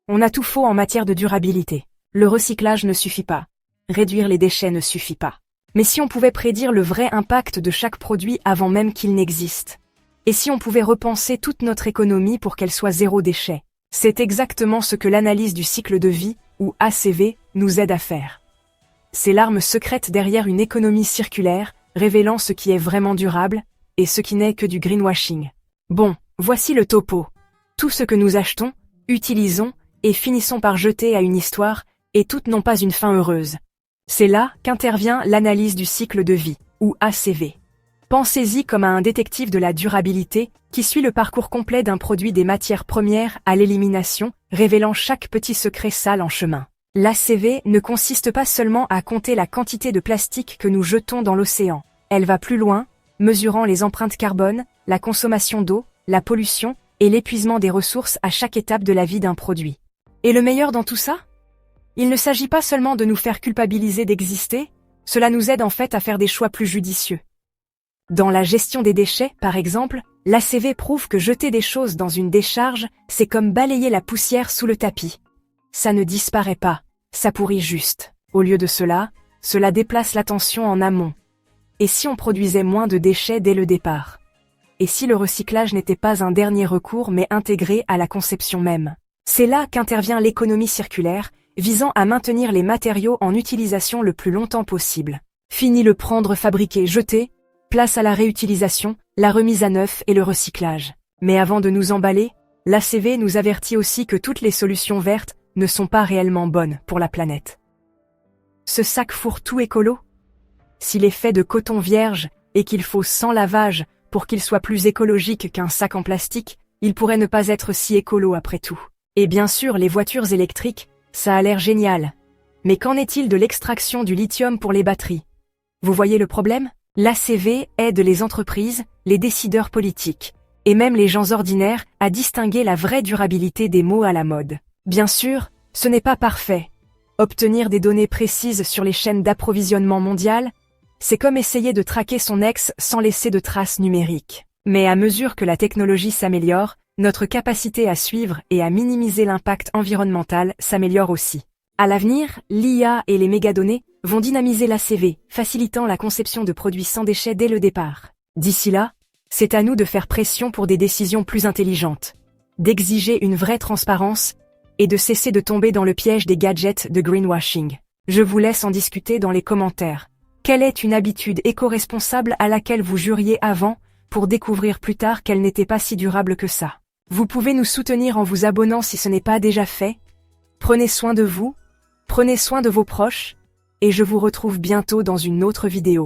On a tout faux en matière de durabilité. Le recyclage ne suffit pas. Réduire les déchets ne suffit pas. Mais si on pouvait prédire le vrai impact de chaque produit avant même qu'il n'existe? Et si on pouvait repenser toute notre économie pour qu'elle soit zéro déchet? C'est exactement ce que l'analyse du cycle de vie, ou ACV, nous aide à faire. C'est l'arme secrète derrière une économie circulaire, révélant ce qui est vraiment durable, et ce qui n'est que du greenwashing. Bon, voici le topo. Tout ce que nous achetons, utilisons, et finissons par jeter à une histoire, et toutes n'ont pas une fin heureuse. C'est là qu'intervient l'analyse du cycle de vie, ou ACV. Pensez-y comme à un détective de la durabilité qui suit le parcours complet d'un produit des matières premières à l'élimination, révélant chaque petit secret sale en chemin. L'ACV ne consiste pas seulement à compter la quantité de plastique que nous jetons dans l'océan. Elle va plus loin, mesurant les empreintes carbone, la consommation d'eau, la pollution et l'épuisement des ressources à chaque étape de la vie d'un produit. Et le meilleur dans tout ça? Il ne s'agit pas seulement de nous faire culpabiliser d'exister, cela nous aide en fait à faire des choix plus judicieux. Dans la gestion des déchets, par exemple, l'ACV prouve que jeter des choses dans une décharge, c'est comme balayer la poussière sous le tapis. Ça ne disparaît pas, ça pourrit juste. Au lieu de cela, cela déplace l'attention en amont. Et si on produisait moins de déchets dès le départ? Et si le recyclage n'était pas un dernier recours mais intégré à la conception même? C'est là qu'intervient l'économie circulaire, visant à maintenir les matériaux en utilisation le plus longtemps possible. Fini le prendre, fabriquer, jeter, place à la réutilisation, la remise à neuf et le recyclage. Mais avant de nous emballer, l'ACV nous avertit aussi que toutes les solutions vertes ne sont pas réellement bonnes pour la planète. Ce sac fourre-tout écolo? S'il est fait de coton vierge et qu'il faut 100 lavages pour qu'il soit plus écologique qu'un sac en plastique, il pourrait ne pas être si écolo après tout. Et bien sûr, les voitures électriques, ça a l'air génial. Mais qu'en est-il de l'extraction du lithium pour les batteries? Vous voyez le problème? L'ACV aide les entreprises, les décideurs politiques, et même les gens ordinaires à distinguer la vraie durabilité des mots à la mode. Bien sûr, ce n'est pas parfait. Obtenir des données précises sur les chaînes d'approvisionnement mondiales, c'est comme essayer de traquer son ex sans laisser de traces numériques. Mais à mesure que la technologie s'améliore, notre capacité à suivre et à minimiser l'impact environnemental s'améliore aussi. À l'avenir, l'IA et les mégadonnées vont dynamiser l'ACV, facilitant la conception de produits sans déchets dès le départ. D'ici là, c'est à nous de faire pression pour des décisions plus intelligentes, d'exiger une vraie transparence et de cesser de tomber dans le piège des gadgets de greenwashing. Je vous laisse en discuter dans les commentaires. Quelle est une habitude éco-responsable à laquelle vous juriez avant pour découvrir plus tard qu'elle n'était pas si durable que ça? Vous pouvez nous soutenir en vous abonnant si ce n'est pas déjà fait. Prenez soin de vous, prenez soin de vos proches, et je vous retrouve bientôt dans une autre vidéo.